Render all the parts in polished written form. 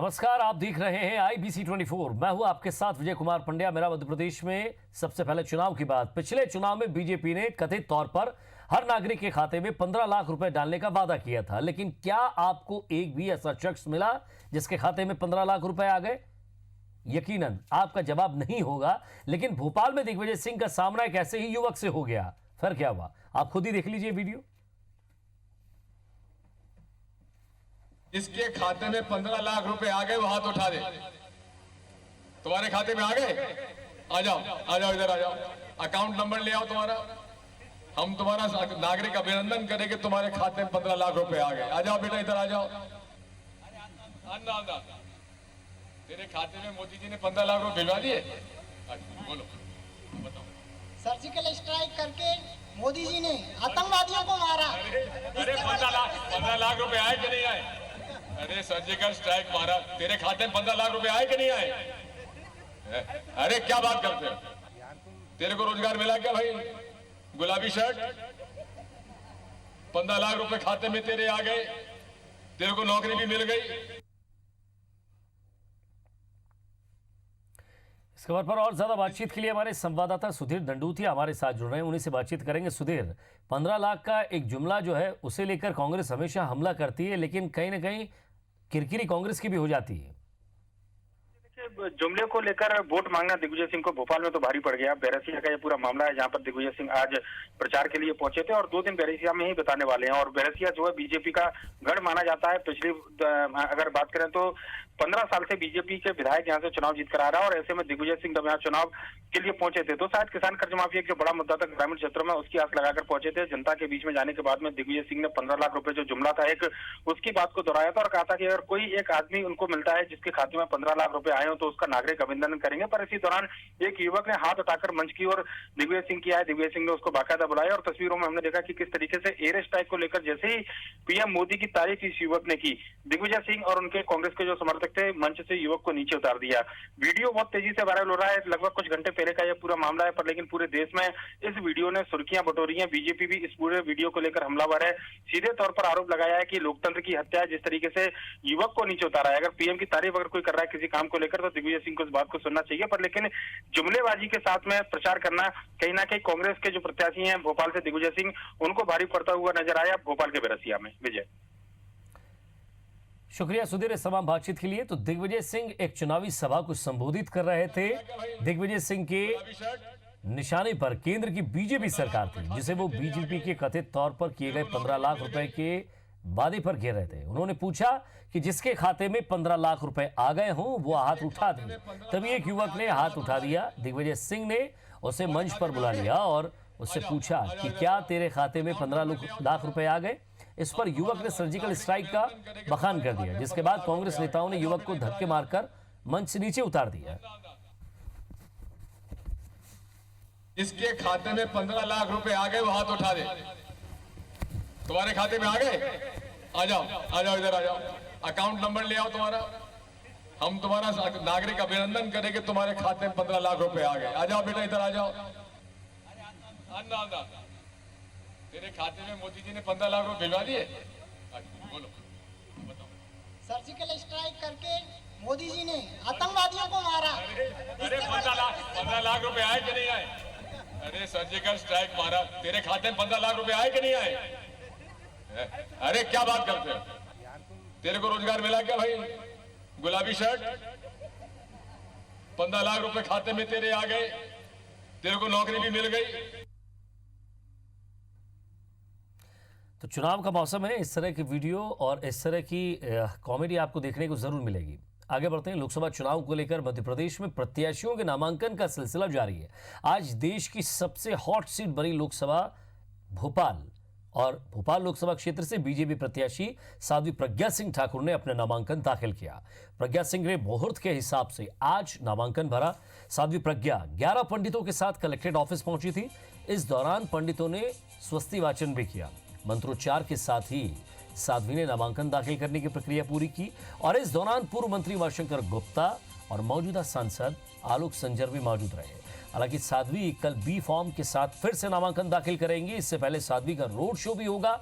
नमस्कार, आप देख रहे हैं IBC 24। मैं हूं आपके साथ विजय कुमार पंड्या। मेरा मध्य प्रदेश में सबसे पहले चुनाव की बात। पिछले चुनाव में बीजेपी ने कथित तौर पर हर नागरिक के खाते में 15 लाख रुपए डालने का वादा किया था, लेकिन क्या आपको एक भी ऐसा शख्स मिला जिसके खाते में 15 लाख रुपए आ गए? यकीनन आपका जवाब नहीं होगा, लेकिन भोपाल में दिग्विजय सिंह का सामना एक ऐसे ही युवक से हो गया। फिर क्या हुआ, आप खुद ही देख लीजिए वीडियो। इसके खाते में 15 लाख रुपए आ गए, वो हाथ उठा दे। तुम्हारे खाते में आ गए? आ जाओ इधर आ जाओ। अकाउंट नंबर ले आओ तुम्हारा। हम तुम्हारा नागरिक अभिनंदन करेंगे, तुम्हारे खाते में 15 लाख रुपए आ गए। आ जाओ बेटा, इधर आ जाओ। तेरे खाते में मोदी जी ने 15 लाख रुपए भिजवा दिए। बोलो, बताओ। सर्जिकल स्ट्राइक करके मोदी जी ने आतंकवादियों को मारा। अरे 15 लाख रुपए आए कि नहीं आए? अरे सर्जिकल स्ट्राइक मारा, तेरे खाते में 15 लाख रुपए आए कि नहीं आए? अरे क्या बात करते हो? तेरे को रोजगार मिला क्या भाई? गुलाबी शर्ट, 15 लाख रुपए खाते में तेरे आ गए, तेरे को नौकरी भी मिल गई। इस खबर पर और ज्यादा बातचीत के लिए हमारे संवाददाता सुधीर दंडूतिया हमारे साथ जुड़ रहे हैं, उन्हीं से बातचीत करेंगे। सुधीर, 15 लाख का एक जुमला जो है उसे लेकर कांग्रेस हमेशा हमला करती है, लेकिन कहीं ना कहीं किरकिरी कांग्रेस की भी हो जाती है। जुमले को लेकर वोट मांगना दिग्विजय सिंह को भोपाल में तो भारी पड़ गया। बैरसिया का ये पूरा मामला है, जहां पर दिग्विजय सिंह आज प्रचार के लिए पहुंचे थे और 2 दिन बैरसिया में ही बिताने वाले हैं। और बैरसिया जो है बीजेपी का गढ़ माना जाता है। पिछली अगर बात करें तो 15 साल से बीजेपी के विधायक यहाँ से चुनाव जीत कर आ रहा है और ऐसे में दिग्विजय सिंह जब यहाँ चुनाव के लिए पहुंचे थे तो शायद किसान कर्ज माफी एक जो बड़ा मुद्दा था ग्रामीण क्षेत्रों में, उसकी आस लगाकर पहुंचे थे। जनता के बीच में जाने के बाद में दिग्विजय सिंह ने 15 लाख रुपए जो जुमला था एक, उसकी बात को दोहराया था और कहा था कि अगर कोई एक आदमी उनको मिलता है जिसके खाते में 15 लाख रुपए आए हो तो उसका नागरिक अभिनंदन करेंगे। पर इसी दौरान एक युवक ने हाथ उठाकर मंच की ओर दिग्विजय सिंह की आए। दिग्विजय सिंह ने उसको बाकायदा बुलाया और तस्वीरों में हमने देखा कि किस तरीके से एयर स्ट्राइक को लेकर जैसे ही पीएम मोदी की तारीफ इस युवक ने की, दिग्विजय सिंह और उनके कांग्रेस के जो समर्थक थे मंच से युवक को नीचे उतार दिया। वीडियो बहुत तेजी से वायरल हो रहा है, लगभग कुछ घंटे पहले का यह पूरा मामला है, पर लेकिन पूरे देश में इस वीडियो ने सुर्खियां बटोरी हैं। बीजेपी भी इस पूरे वीडियो को लेकर हमलावर है। सीधे तौर पर आरोप लगाया है कि लोकतंत्र की हत्या है, जिस तरीके से युवक को नीचे उतारा है। अगर पीएम की तारीफ अगर कोई कर रहा है किसी काम को लेकर तो दिग्विजय सिंह को इस बात को सुनना चाहिए, पर लेकिन जुमलेबाजी के साथ में प्रचार करना कहीं ना कहीं कांग्रेस के जो प्रत्याशी हैं भोपाल से दिग्विजय सिंह, उनको भारी पड़ता हुआ नजर आया भोपाल के बैरसिया में। विजय, शुक्रिया सुधीर इस तमाम बातचीत के लिए। तो दिग्विजय सिंह एक चुनावी सभा को संबोधित कर रहे थे। दिग्विजय सिंह के निशाने पर केंद्र की बीजेपी सरकार थी, जिसे वो बीजेपी के कथित तौर पर किए गए 15 लाख रुपए के वादे पर घेर रहे थे। उन्होंने पूछा कि जिसके खाते में 15 लाख रुपए आ गए हों वो हाथ उठा दे। तभी एक युवक ने हाथ उठा दिया। दिग्विजय सिंह ने उसे मंच पर बुला लिया और उससे पूछा कि क्या तेरे खाते में 15 लाख रुपए आ गए? इस पर युवक ने सर्जिकल स्ट्राइक का बखान कर दिया, जिसके बाद कांग्रेस नेताओं ने युवक को धक्के मारकर मंच से नीचे उतार दिया। इसके खाते में 15 लाख रुपए आ गए, वो हाथ उठा दे। तुम्हारे खाते में आ गए? आ जाओ इधर आ जाओ। अकाउंट नंबर ले आओ तुम्हारा। हम तुम्हारा नागरिक अभिनंदन करेंगे, तुम्हारे खाते में 15 लाख रुपए आ गए। आ जाओ बेटा, इधर आ जाओ। तेरे खाते में मोदी जी ने 15 लाख रुपए भिजवा दिए। बोलो, बताओ। सर्जिकल स्ट्राइक करके मोदी जी ने आतंकवादियों को मारा। अरे 15 लाख रुपए आए कि नहीं आए? अरे सर्जिकल स्ट्राइक मारा, तेरे खाते में 15 लाख रुपए आए कि नहीं आए? अरे क्या बात करते हो? तेरे को रोजगार मिला क्या भाई? गुलाबी शर्ट, 15 लाख रुपए खाते में तेरे आ गए, तेरे को नौकरी भी मिल गई। तो चुनाव का मौसम है, इस तरह की वीडियो और इस तरह की कॉमेडी आपको देखने को जरूर मिलेगी। आगे बढ़ते हैं। लोकसभा चुनाव को लेकर मध्य प्रदेश में प्रत्याशियों के नामांकन का सिलसिला जारी है। आज देश की सबसे हॉट सीट बनी लोकसभा भोपाल, और भोपाल लोकसभा क्षेत्र से बीजेपी प्रत्याशी साध्वी प्रज्ञा सिंह ठाकुर ने अपना नामांकन दाखिल किया। प्रज्ञा सिंह ने मुहूर्त के हिसाब से आज नामांकन भरा। साध्वी प्रज्ञा 11 पंडितों के साथ कलेक्ट्रेट ऑफिस पहुंची थी। इस दौरान पंडितों ने स्वस्ति वाचन भी किया। मंत्रोच्चार के साथ ही साध्वी ने नामांकन दाखिल करने की प्रक्रिया पूरी की और इस दौरान पूर्व मंत्री उमाशंकर गुप्ता और मौजूदा सांसद आलोक संजर भी मौजूद रहे। हालांकि साध्वी कल बी फॉर्म के साथ फिर से नामांकन दाखिल करेंगे। इससे पहले साध्वी का रोड शो भी होगा।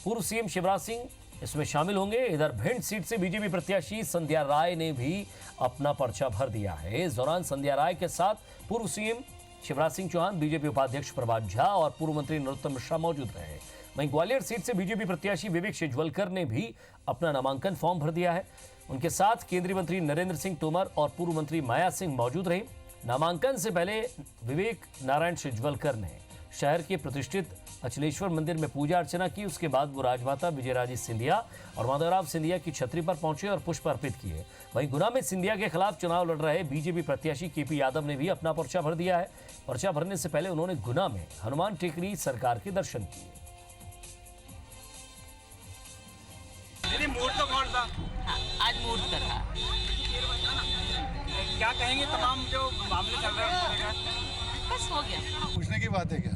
पूर्व सीएम शिवराज सिंह इसमें शामिल होंगे। इधर भिंड सीट से बीजेपी प्रत्याशी संध्या राय ने भी अपना पर्चा भर दिया है। इस दौरान संध्या राय के साथ पूर्व सीएम शिवराज सिंह चौहान, बीजेपी उपाध्यक्ष प्रभात झा और पूर्व मंत्री नरोत्तम मिश्रा मौजूद रहे। वहीं ग्वालियर सीट से बीजेपी प्रत्याशी विवेक शेजवलकर ने भी अपना नामांकन फॉर्म भर दिया है। उनके साथ केंद्रीय मंत्री नरेंद्र सिंह तोमर और पूर्व मंत्री माया सिंह मौजूद रहे। नामांकन से पहले विवेक नारायण शेजवलकर ने शहर के प्रतिष्ठित अचलेश्वर मंदिर में पूजा अर्चना की। उसके बाद वो राजमाता विजयराजे सिंधिया और माधवराव सिंधिया की छतरी पर पहुंचे और पुष्प अर्पित किए। वहीं गुना में सिंधिया के खिलाफ चुनाव लड़ रहे बीजेपी प्रत्याशी केपी यादव ने भी अपना पर्चा भर दिया है। पर्चा भरने से पहले उन्होंने गुना में हनुमान टेकरी सरकार के दर्शन किए। मुहूर्त तो कौन था? आज मुहूर्त का था। क्या कहेंगे तमाम जो मामले चल रहे हैं? बस हो गया। पूछने की बात है क्या?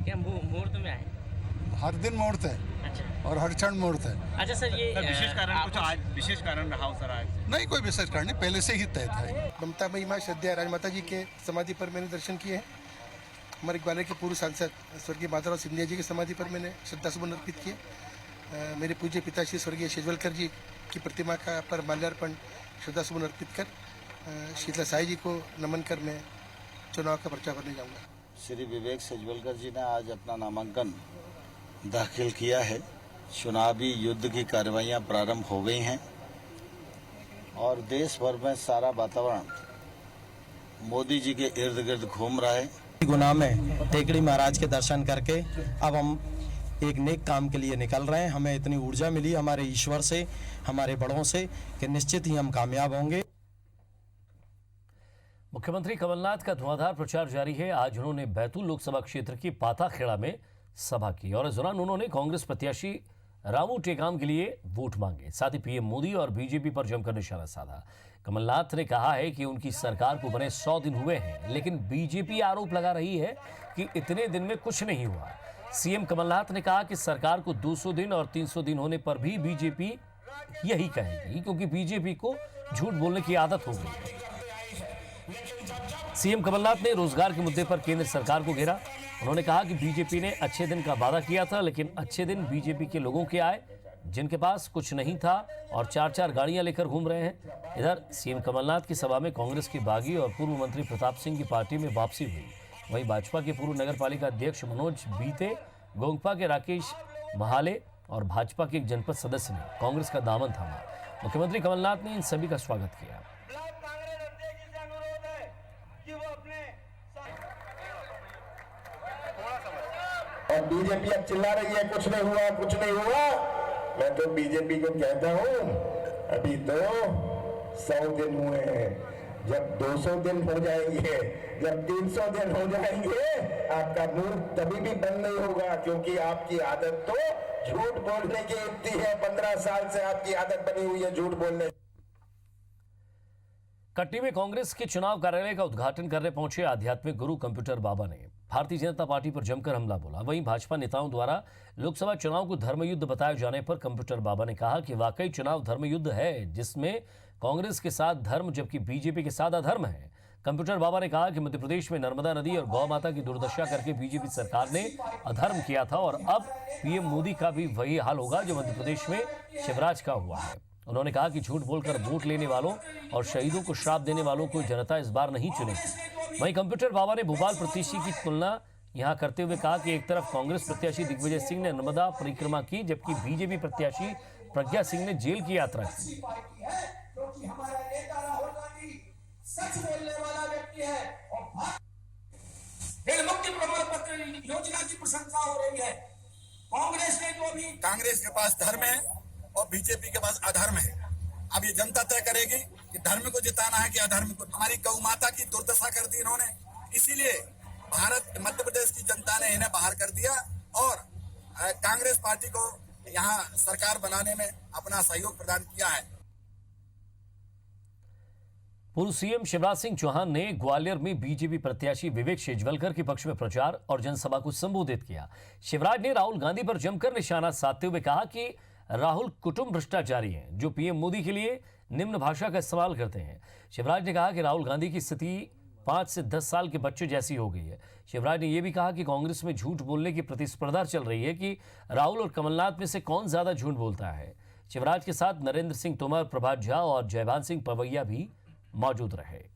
क्या मुहूर्त में आए? हर दिन मुहूर्त है अच्छा और हर क्षण मुहूर्त है। अच्छा सर, ये विशेष कारण कुछ आज विशेष कारण रहा हो सर आज? नहीं, कोई विशेष कारण नहीं, पहले से ही तय था। ममता महिमा श्रद्धा राजमाता जी के समाधि पर मैंने दर्शन किए हैं। हमारे ग्वालियर के पूर्व सांसद स्वर्गीय माधवराव सिंधिया जी की समाधि पर मैंने श्रद्धासुमन अर्पित किए। मेरे पूज्य पिताश्री स्वर्गीय शेजवलकर जी की प्रतिमा का पर माल्यार्पण श्रद्धासुमन अर्पित कर शीतला साई जी को नमन कर मैं चुनाव का पर्चा भरने जाऊँगा। श्री विवेक शेजवलकर जी ने आज अपना नामांकन दाखिल किया है। चुनावी युद्ध की कार्रवाइयां प्रारंभ हो गई हैं और देश भर में सारा वातावरण मोदी जी के इर्द गिर्द घूम रहा है। गुना में टेकड़ी महाराज के दर्शन करके अब हम एक नेक काम के लिए निकल रहे हैं। हमें इतनी ऊर्जा मिली हमारे ईश्वर से, हमारे बड़ों से, कि निश्चित ही हम कामयाब होंगे। मुख्यमंत्री कमलनाथ का धुआंधार प्रचार जारी है। आज उन्होंने बैतूल लोकसभा क्षेत्र की पाताखेड़ा में सभा की और इस दौरान उन्होंने कांग्रेस प्रत्याशी रामू टेकाम के लिए वोट मांगे। साथ ही पीएम मोदी और बीजेपी पर जमकर निशाना साधा। कमलनाथ ने कहा है कि उनकी सरकार को बने 100 दिन हुए हैं, लेकिन बीजेपी आरोप लगा रही है कि इतने दिन में कुछ नहीं हुआ। सीएम कमलनाथ ने कहा कि सरकार को 200 दिन और 300 दिन होने पर भी बीजेपी यही कहेगी, क्योंकि बीजेपी को झूठ बोलने की आदत हो गई है। सीएम कमलनाथ ने रोजगार के मुद्दे पर केंद्र सरकार को घेरा। उन्होंने कहा कि बीजेपी ने अच्छे दिन का वादा किया था, लेकिन अच्छे दिन बीजेपी के लोगों के आए जिनके पास कुछ नहीं था और 4-4 गाड़ियां लेकर घूम रहे हैं। इधर सीएम कमलनाथ की सभा में कांग्रेस के बागी और पूर्व मंत्री प्रताप सिंह की पार्टी में वापसी हुई। वहीं भाजपा के पूर्व नगर पालिका अध्यक्ष मनोज बीते, गोंगपा के राकेश महाले और भाजपा के एक जनपद सदस्य ने कांग्रेस का दामन थामा। मुख्यमंत्री कमलनाथ ने इन सभी का स्वागत किया। और बीजेपी अब चिल्ला रही है कुछ नहीं हुआ, कुछ नहीं हुआ। मैं तो बीजेपी को कहता हूं अभी तो 100 दिन हुए हैं। जब 200 दिन हो जाएंगे, जब 300 दिन हो जाएंगे, आपका मुंह तभी भी बंद नहीं होगा, क्योंकि आपकी आदत तो झूठ बोलने की इतनी है। 15 साल से आपकी आदत बनी हुई है झूठ बोलने। कटनी में कांग्रेस के चुनाव कार्यालय का उद्घाटन करने पहुंचे आध्यात्मिक गुरु कंप्यूटर बाबा ने भारतीय जनता पार्टी पर जमकर हमला बोला। वहीं भाजपा नेताओं द्वारा लोकसभा चुनाव को धर्मयुद्ध बताए जाने पर कंप्यूटर बाबा ने कहा कि वाकई चुनाव धर्मयुद्ध है, जिसमें कांग्रेस के साथ धर्म जबकि बीजेपी के साथ अधर्म है। कंप्यूटर बाबा ने कहा कि मध्य प्रदेश में नर्मदा नदी और गौ माता की दुर्दशा करके बीजेपी सरकार ने अधर्म किया था और अब पीएम मोदी का भी वही हाल होगा जो मध्य प्रदेश में शिवराज का हुआ है। उन्होंने कहा कि झूठ बोलकर वोट लेने वालों और शहीदों को श्राप देने वालों को जनता इस बार नहीं चुनेगी। वहीं कंप्यूटर बाबा ने भोपाल प्रत्याशी की तुलना यहां करते हुए कहा कि एक तरफ कांग्रेस प्रत्याशी दिग्विजय सिंह ने नर्मदा परिक्रमा की, जबकि बीजेपी प्रत्याशी प्रज्ञा सिंह ने जेल की यात्रा की। मुक्ति प्रमाण पत्र योजना की प्रशंसा हो रही है। कांग्रेस ने जो भी, कांग्रेस के पास धर्म है और बीजेपी के पास अधर्म है। अब ये जनता तय करेगी कि धर्म को जिताना है कि अधर्म को। हमारी गौ माता की दुर्दशा कर दी इन्होंने, इसीलिए मध्य प्रदेश की जनता ने इन्हें बाहर कर दिया और कांग्रेस पार्टी को यहाँ सरकार बनाने में अपना सहयोग प्रदान किया है। पूर्व सीएम शिवराज सिंह चौहान ने ग्वालियर में बीजेपी प्रत्याशी विवेक शेजवलकर के पक्ष में प्रचार और जनसभा को संबोधित किया। शिवराज ने राहुल गांधी पर जमकर निशाना साधते हुए कहा कि राहुल कुटुंब भ्रष्टाचारी हैं जो पीएम मोदी के लिए निम्न भाषा का इस्तेमाल करते हैं। शिवराज ने कहा कि राहुल गांधी की स्थिति 5 से 10 साल के बच्चे जैसी हो गई है। शिवराज ने यह भी कहा कि कांग्रेस में झूठ बोलने की प्रतिस्पर्धा चल रही है कि राहुल और कमलनाथ में से कौन ज्यादा झूठ बोलता है। शिवराज के साथ नरेंद्र सिंह तोमर, प्रभात झा और जयभान सिंह पवैया भी मौजूद रहे।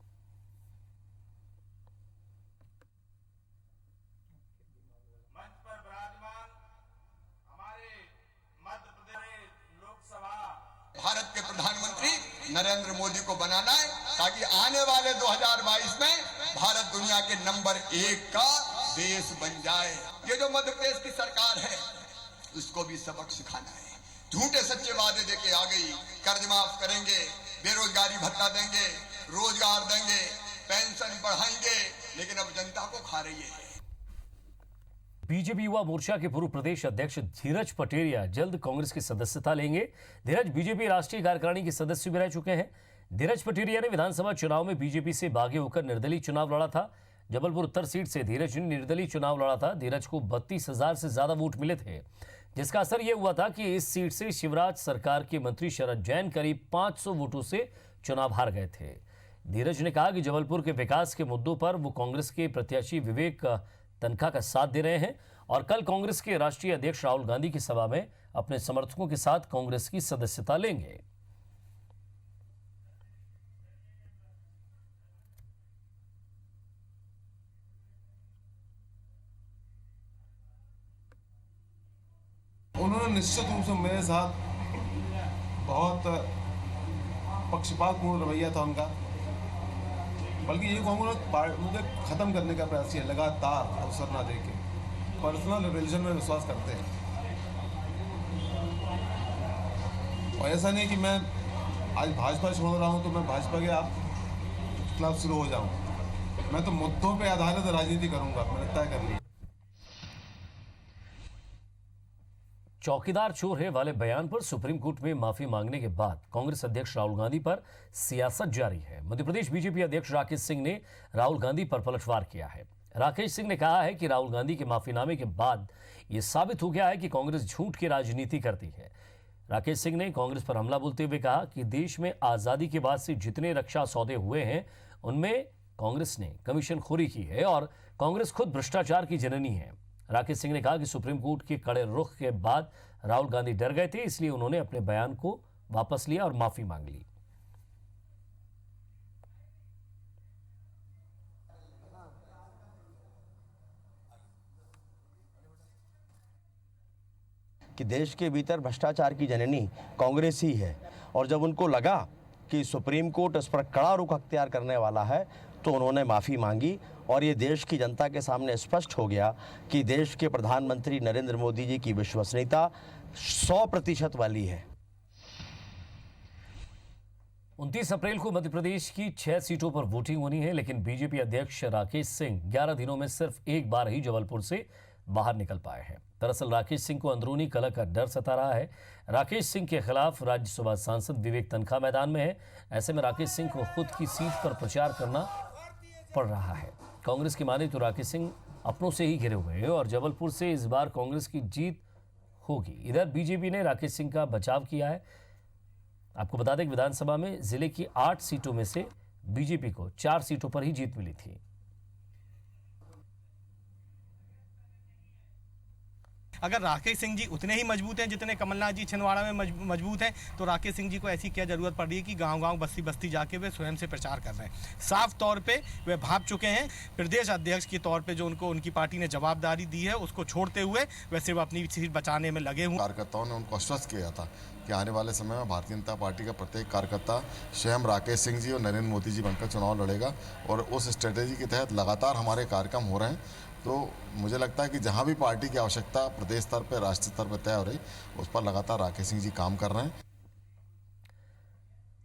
भारत के प्रधानमंत्री नरेंद्र मोदी को बनाना है ताकि आने वाले 2022 में भारत दुनिया के नंबर 1 का देश बन जाए। ये जो मध्य प्रदेश की सरकार है उसको भी सबक सिखाना है। झूठे सच्चे वादे देके आ गई, कर्ज माफ करेंगे, बेरोजगारी भत्ता देंगे, रोजगार देंगे, पेंशन बढ़ाएंगे, लेकिन अब जनता को खा रही है। बीजेपी युवा मोर्चा के पूर्व प्रदेश अध्यक्ष धीरज पटेरिया जल्द कांग्रेस की सदस्यता लेंगे। धीरज बीजेपी राष्ट्रीय कार्यकारिणी के सदस्य भी रह चुके हैं। धीरज पटेरिया ने विधानसभा चुनाव में बीजेपी से बागी होकर निर्दलीय चुनाव लड़ा था। जबलपुर उत्तर सीट से धीरज ने निर्दलीय चुनाव लड़ा था। धीरज को 32,000 से ज्यादा वोट मिले थे, जिसका असर यह हुआ था कि इस सीट से शिवराज सरकार के मंत्री शरद जैन करीब 500 वोटों से चुनाव हार गए थे। धीरज ने कहा कि जबलपुर के विकास के मुद्दों पर वो कांग्रेस के प्रत्याशी विवेक तनखा का साथ दे रहे हैं और कल कांग्रेस के राष्ट्रीय अध्यक्ष राहुल गांधी की सभा में अपने समर्थकों के साथ कांग्रेस की सदस्यता लेंगे। उन्होंने निश्चित रूप से मेरे साथ बहुत पक्षपातपूर्ण रवैया था उनका, बल्कि ये कहूँगा मुझे ख़त्म करने का प्रयास किया लगातार, अवसर ना देके। पर्सनल रिलेशन में विश्वास करते हैं और ऐसा नहीं कि मैं आज भाजपा छोड़ रहा हूँ तो मैं भाजपा के आप खिलाफ शुरू हो जाऊँ। मैं तो मुद्दों पे आधारित राजनीति करूँगा, मैंने तय कर लिया। चौकीदार चोर है वाले बयान पर सुप्रीम कोर्ट में माफी मांगने के बाद कांग्रेस अध्यक्ष राहुल गांधी पर सियासत जारी है। मध्य प्रदेश बीजेपी अध्यक्ष राकेश सिंह ने राहुल गांधी पर पलटवार किया है। राकेश सिंह ने कहा है कि राहुल गांधी के माफीनामे के बाद यह साबित हो गया है कि कांग्रेस झूठ की राजनीति करती है। राकेश सिंह ने कांग्रेस पर हमला बोलते हुए कहा कि देश में आजादी के बाद से जितने रक्षा सौदे हुए हैं उनमें कांग्रेस ने कमीशनखोरी की है और कांग्रेस खुद भ्रष्टाचार की जननी है। राकेश सिंह ने कहा कि सुप्रीम कोर्ट के कड़े रुख के बाद राहुल गांधी डर गए थे, इसलिए उन्होंने अपने बयान को वापस लिया और माफी मांग ली। कि देश के भीतर भ्रष्टाचार की जननी कांग्रेस ही है और जब उनको लगा कि सुप्रीम कोर्ट इस पर कड़ा रुख अख्तियार करने वाला है तो उन्होंने माफ़ी मांगी और ये देश की जनता के सामने स्पष्ट हो गया कि देश के प्रधानमंत्री नरेंद्र मोदी जी की विश्वसनीयता 100% वाली है। 29 अप्रैल को मध्य प्रदेश की 6 सीटों पर वोटिंग होनी है, लेकिन बीजेपी अध्यक्ष राकेश सिंह 11 दिनों में सिर्फ एक बार ही जबलपुर से बाहर निकल पाए हैं। दरअसल राकेश सिंह को अंदरूनी कलह का डर सता रहा है। राकेश सिंह के खिलाफ राज्यसभा सांसद विवेक तनखा मैदान में है। ऐसे में राकेश सिंह को खुद की सीट पर प्रचार करना पड़ रहा है। कांग्रेस की माने तो राकेश सिंह अपनों से ही घिरे हुए हैं और जबलपुर से इस बार कांग्रेस की जीत होगी। इधर बीजेपी ने राकेश सिंह का बचाव किया है। आपको बता दें कि विधानसभा में जिले की 8 सीटों में से बीजेपी को 4 सीटों पर ही जीत मिली थी। अगर राकेश सिंह जी उतने ही मजबूत हैं जितने कमलनाथ जी छिंदवाड़ा में मजबूत हैं, तो राकेश सिंह जी को ऐसी क्या जरूरत पड़ रही है कि गांव-गांव बस्ती-बस्ती जाके वे स्वयं से प्रचार कर रहे हैं। साफ तौर पे वे भाप चुके हैं। प्रदेश अध्यक्ष के तौर पे जो उनको उनकी पार्टी ने जवाबदारी दी है उसको छोड़ते हुए वे सिर्फ अपनी सीट बचाने में लगे हुए। कार्यकर्ताओं ने उनको आश्वस्त किया था कि आने वाले समय में भारतीय जनता पार्टी का प्रत्येक कार्यकर्ता स्वयं राकेश सिंह जी और नरेंद्र मोदी जी बनकर चुनाव लड़ेगा और उस स्ट्रेटेजी के तहत लगातार हमारे कार्यक्रम हो रहे हैं। तो मुझे लगता है कि जहां भी पार्टी की आवश्यकता प्रदेश स्तर पर, राष्ट्रीय स्तर पर तय हो रही, उस पर लगातार राकेश सिंह जी काम कर रहे हैं।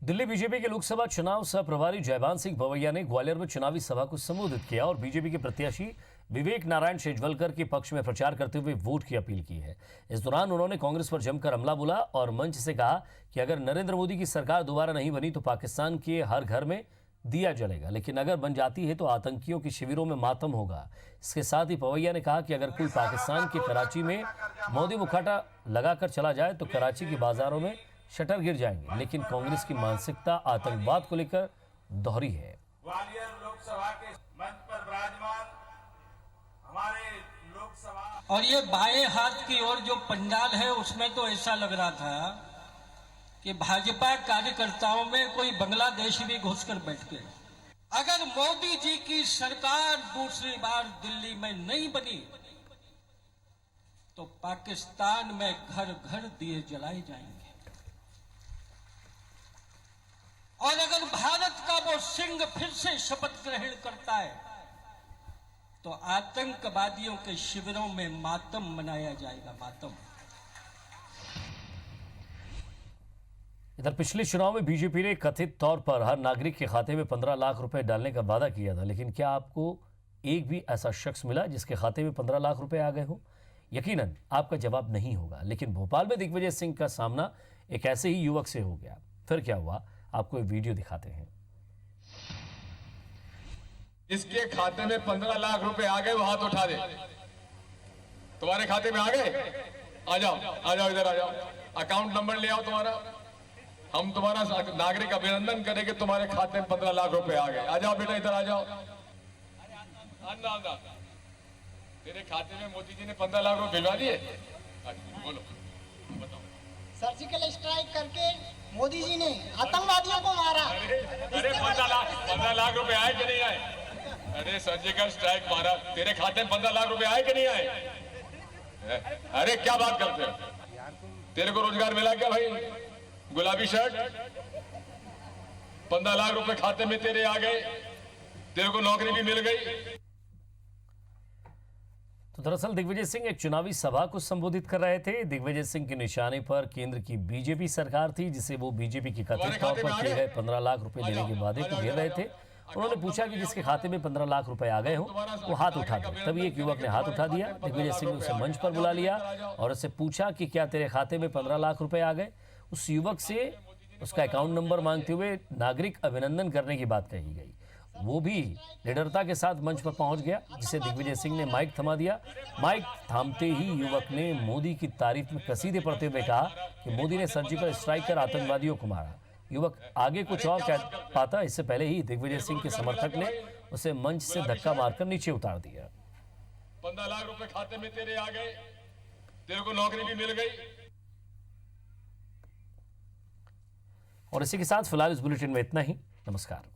दिल्ली बीजेपी के लोकसभा चुनाव सह प्रभारी जयभान सिंह पवैया ने ग्वालियर में चुनावी सभा को संबोधित किया और बीजेपी के प्रत्याशी विवेक नारायण शेजवलकर के पक्ष में प्रचार करते हुए वोट की अपील की है। इस दौरान उन्होंने कांग्रेस पर जमकर हमला बोला और मंच से कहा कि अगर नरेंद्र मोदी की सरकार दोबारा नहीं बनी तो पाकिस्तान के हर घर में दिया जलेगा, लेकिन अगर बन जाती है तो आतंकियों के शिविरों में मातम होगा। इसके साथ ही पवैया ने कहा कि अगर कोई पाकिस्तान के कराची में मोदी मुखौटा लगाकर चला जाए तो कराची के बाजारों में शटर गिर जाएंगे, लेकिन कांग्रेस की मानसिकता आतंकवाद को लेकर दोहरी है। ग्वालियर लोकसभा के मंच पर विराजमान हमारे लोकसभा और ये बाएं हाथ की ओर जो पंडाल है उसमें तो ऐसा लग रहा था कि भाजपा कार्यकर्ताओं में कोई बांग्लादेशी भी घुसकर बैठ गए। अगर मोदी जी की सरकार दूसरी बार दिल्ली में नहीं बनी तो पाकिस्तान में घर घर दिए जलाए जाएंगे। और अगर भारत का वो सिंह फिर से शपथ ग्रहण करता है तो आतंकवादियों के शिविरों में मातम मनाया जाएगा, मातम। इधर पिछले चुनाव में बीजेपी ने कथित तौर पर हर नागरिक के खाते में 15 लाख रुपए डालने का वादा किया था, लेकिन क्या आपको एक भी ऐसा शख्स मिला जिसके खाते में 15 लाख रुपए आ गए हो? यकीनन आपका जवाब नहीं होगा। लेकिन भोपाल में दिग्विजय सिंह का सामना एक ऐसे ही युवक से हो गया। फिर क्या हुआ, आपको एक वीडियो दिखाते हैं। इसके खाते में 15 लाख रुपए आ गए वो हाथ उठा दे। तुम्हारे खाते में आ गए? आ जाओ इधर आ जाओ। अकाउंट नंबर ले आओ तुम्हारा, हम तुम्हारा नागरिक अभिनंदन करेंगे। तुम्हारे खाते में 15 लाख रुपए आ गए। आ जाओ बेटा, इधर आ जाओ। तेरे खाते में मोदी जी ने 15 लाख रुपए भिजवा दिए। बोलो, बताओ। सर्जिकल स्ट्राइक करके मोदी जी ने आतंकवादियों को मारा। अरे 15 लाख रुपए आए कि नहीं आए? अरे सर्जिकल स्ट्राइक मारा, तेरे खाते में 15 लाख रुपए आए कि नहीं आए? अरे क्या बात करते हो? तेरे को रोजगार मिला क्या भाई? गुलाबी शर्ट, 15 लाख रुपए खाते में तेरे आ गए, तेरे को नौकरी भी मिल गई। तो दरअसल दिग्विजय सिंह एक चुनावी सभा को संबोधित कर रहे थे। दिग्विजय सिंह के निशाने पर केंद्र की बीजेपी सरकार थी, जिसे वो बीजेपी की कथित तौर पर किए गए 15 लाख रुपए देने के वादे को घेर रहे थे। उन्होंने पूछा कि जिसके खाते में 15 लाख रुपए आ गए हो वो हाथ उठा दे। तभी एक युवक ने हाथ उठा दिया। दिग्विजय सिंह ने उसे मंच पर बुला लिया और उससे पूछा कि क्या तेरे खाते में 15 लाख रुपए आ गए। उस युवक से उसका अकाउंट नंबर मांगते हुए नागरिक अभिनंदन करने की बात कही गई। वो भी निडरता के साथ मंच पर पहुंच गया, जिसे दिग्विजय सिंह ने माइक थमा दिया। माइक थामते ही युवक ने मोदी की तारीफ में कसीदे पढ़ते हुए कहा कि मोदी ने सर्जिकल स्ट्राइक कर आतंकवादियों को मारा। युवक आगे कुछ और कह पाता इससे पहले ही दिग्विजय सिंह के समर्थक ने उसे मंच से धक्का मारकर नीचे उतार दिया। 15 लाख रुपए खाते में तेरे आ गए, तेरे को नौकरी भी मिल गई। और इसी के साथ फिलहाल इस बुलेटिन में इतना ही। नमस्कार।